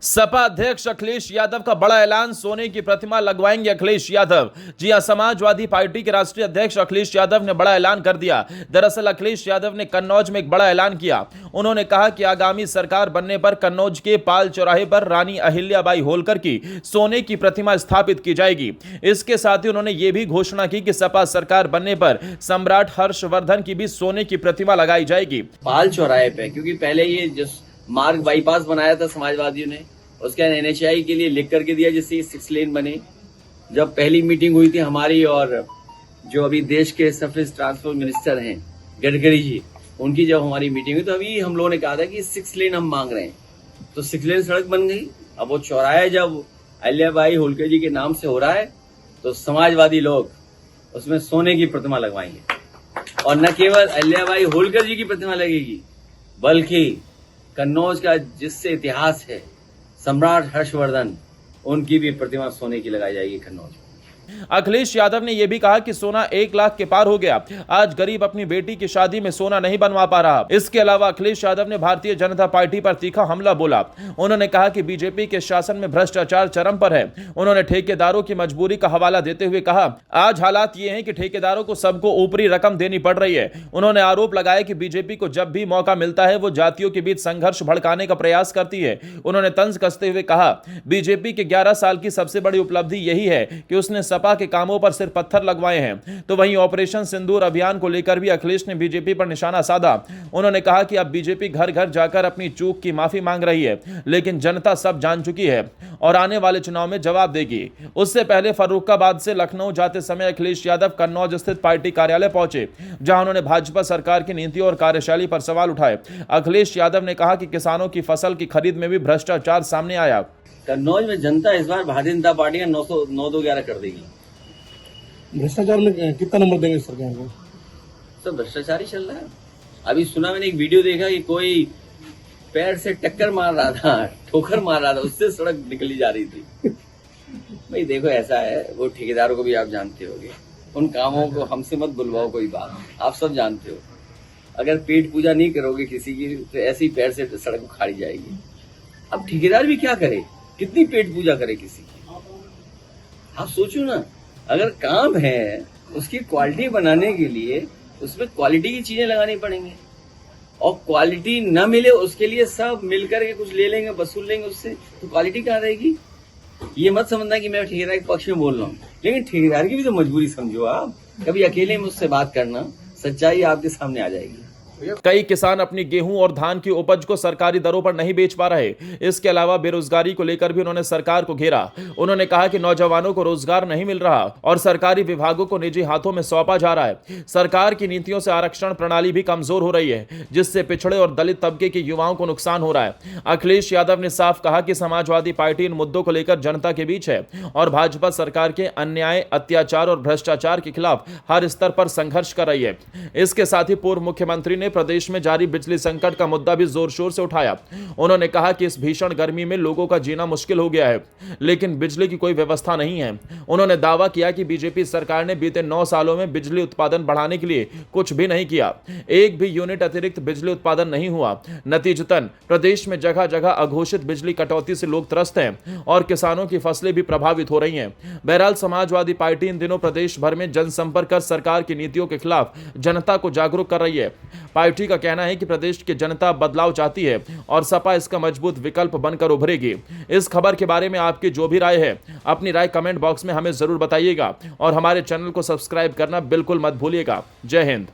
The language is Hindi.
सपा अध्यक्ष अखिलेश यादव का बड़ा ऐलान, सोने की प्रतिमा लगवाएंगे अखिलेश यादव। जी हां, समाजवादी पार्टी के राष्ट्रीय अध्यक्ष अखिलेश यादव ने बड़ा ऐलान कर दिया। दरअसल अखिलेश यादव ने कन्नौज में एक बड़ा ऐलान किया। उन्होंने कहा कि आगामी सरकार बनने पर कन्नौज के पाल चौराहे पर रानी अहिल्याबाई होलकर की सोने की प्रतिमा स्थापित की जाएगी। इसके साथ ही उन्होंने यह भी घोषणा की कि सपा सरकार बनने पर सम्राट हर्षवर्धन की भी सोने की प्रतिमा लगाई जाएगी। पाल चौराहे पे, क्योंकि पहले ये जिस मार्ग बाईपास बनाया था समाजवादियों ने, उसके एनएचआई के लिए लिख करके दिया जिससे 6 लेन बने। जब पहली मीटिंग हुई थी हमारी और जो अभी देश के सरफेस ट्रांसपोर्ट मिनिस्टर हैं गडकरी जी, उनकी जब हमारी मीटिंग हुई तो अभी हम लोगों ने कहा था कि 6 लेन हम मांग रहे हैं, तो 6 लेन सड़क बन गई। अब वो चौराहा जब अहिल्याबाई होलकर जी के नाम से हो रहा है तो समाजवादी लोग उसमें सोने की प्रतिमा लगवाएंगे। और न केवल अहिल्याबाई होलकर जी की प्रतिमा लगेगी, बल्कि कन्नौज का जिससे इतिहास है सम्राट हर्षवर्धन, उनकी भी प्रतिमा सोने की लगाई जाएगी कन्नौज में। अखिलेश यादव ने यह भी कहा कि सोना 1 लाख के पार हो गया। आज गरीब अपनी बेटी की शादी में सोना नहीं बनवा पा रहा। इसके अलावा अखिलेश यादव ने भारतीय जनता पार्टी पर तीखा हमला बोला। उन्होंने कहा कि बीजेपी के शासन में भ्रष्टाचार चरम पर है। उन्होंने ठेकेदारों की मजबूरी का हवाला देते हुए कहा, आज हालात ये हैं कि ठेकेदारों को सबको ऊपरी रकम देनी पड़ रही है। उन्होंने आरोप लगाया कि बीजेपी को जब भी मौका मिलता है वो जातियों के बीच संघर्ष भड़काने का प्रयास करती है। उन्होंने तंज कसते हुए कहा, बीजेपी के 11 साल की सबसे बड़ी उपलब्धि यही है कि उसने सपा के कामों पर सिर पत्थर लगवाए हैं। तो वहीं ऑपरेशन सिंदूर अभियान को लेकर भी अखिलेश ने बीजेपी पर निशाना साधा। उन्होंने कहा कि अब बीजेपी घर घर जाकर अपनी चूक की माफी मांग रही है, लेकिन जनता सब जान चुकी है और आने वाले चुनाव में जवाब देगी। उससे पहले फर्रुखाबाद से लखनऊ जाते समय अखिलेश यादव कन्नौज स्थित पार्टी कार्यालय पहुंचे, जहां उन्होंने भाजपा सरकार की नीतियों और कार्यशैली पर सवाल उठाए। अखिलेश यादव ने कहा कि किसानों की फसल की खरीद में भी भ्रष्टाचार सामने आया। कन्नौज में जनता इस बार भारतीय जनता पार्टी का 9-2-11 कर देगी। भ्रष्टाचार में कितना नंबर देंगे सरकार को? सब भ्रष्टाचार ही चल रहा है। अभी सुना मैंने एक वीडियो देखा कि कोई पैर से टक्कर मार रहा था, ठोकर मार रहा था, उससे सड़क निकली जा रही थी। भाई देखो, ऐसा है, वो ठेकेदारों को भी आप जानते होगे, उन कामों को हमसे मत बुलवाओ कोई बात, आप सब जानते हो। अगर पेट पूजा नहीं करोगे किसी की तो ऐसे ही पैर से सड़क उखाड़ी जाएगी। अब ठेकेदार भी क्या करे, कितनी पेट पूजा करे किसी की? आप सोचो ना, अगर काम है उसकी क्वालिटी बनाने के लिए उसमें क्वालिटी की चीजें लगानी पड़ेंगी, और क्वालिटी न मिले उसके लिए सब मिलकर के कुछ ले लेंगे, वसूल लेंगे उससे, तो क्वालिटी कहाँ रहेगी? ये मत समझना कि मैं ठेकेदार के पक्ष में बोल रहा हूँ, लेकिन ठेकेदार की भी तो मजबूरी समझो आप। कभी अकेले में उससे बात करना, सच्चाई आपके सामने आ जाएगी। कई किसान अपनी गेहूं और धान की उपज को सरकारी दरों पर नहीं बेच पा रहे। इसके अलावा बेरोजगारी को लेकर भी उन्होंने सरकार को घेरा। उन्होंने कहा कि नौजवानों को रोजगार नहीं मिल रहा और सरकारी विभागों को निजी हाथों में सौंपा जा रहा है। सरकार की नीतियों से आरक्षण प्रणाली भी कमजोर हो रही है, जिससे पिछड़े और दलित तबके के युवाओं को नुकसान हो रहा है। अखिलेश यादव ने साफ कहा कि समाजवादी पार्टी इन मुद्दों को लेकर जनता के बीच है और भाजपा सरकार के अन्याय, अत्याचार और भ्रष्टाचार के खिलाफ हर स्तर पर संघर्ष कर रही है। इसके साथ ही पूर्व मुख्यमंत्री ने प्रदेश में जारी बिजली संकट का मुद्दा भी जोर शोर से उठाया। उन्होंने कहा कि इस भीषण गर्मी में लोगों का जीना मुश्किल हो गया है, लेकिन बिजली की कोई व्यवस्था नहीं है। उन्होंने दावा किया कि बीजेपी सरकार ने बीते 9 सालों में बिजली उत्पादन बढ़ाने के लिए कुछ भी नहीं किया। एक भी यूनिट अतिरिक्त बिजली उत्पादन नहीं हुआ। नतीजतन प्रदेश में जगह जगह अघोषित बिजली कटौती से लोग त्रस्त हैं और किसानों की फसलें भी प्रभावित हो रही हैं। बहरहाल समाजवादी पार्टी इन दिनों प्रदेश भर में जनसंपर्क कर सरकार की नीतियों के खिलाफ जनता को जागरूक कर रही है। पार्टी का कहना है कि प्रदेश की जनता बदलाव चाहती है और सपा इसका मजबूत विकल्प बनकर उभरेगी। इस खबर के बारे में आपकी जो भी राय है, अपनी राय कमेंट बॉक्स में हमें जरूर बताइएगा और हमारे चैनल को सब्सक्राइब करना बिल्कुल मत भूलिएगा। जय हिंद।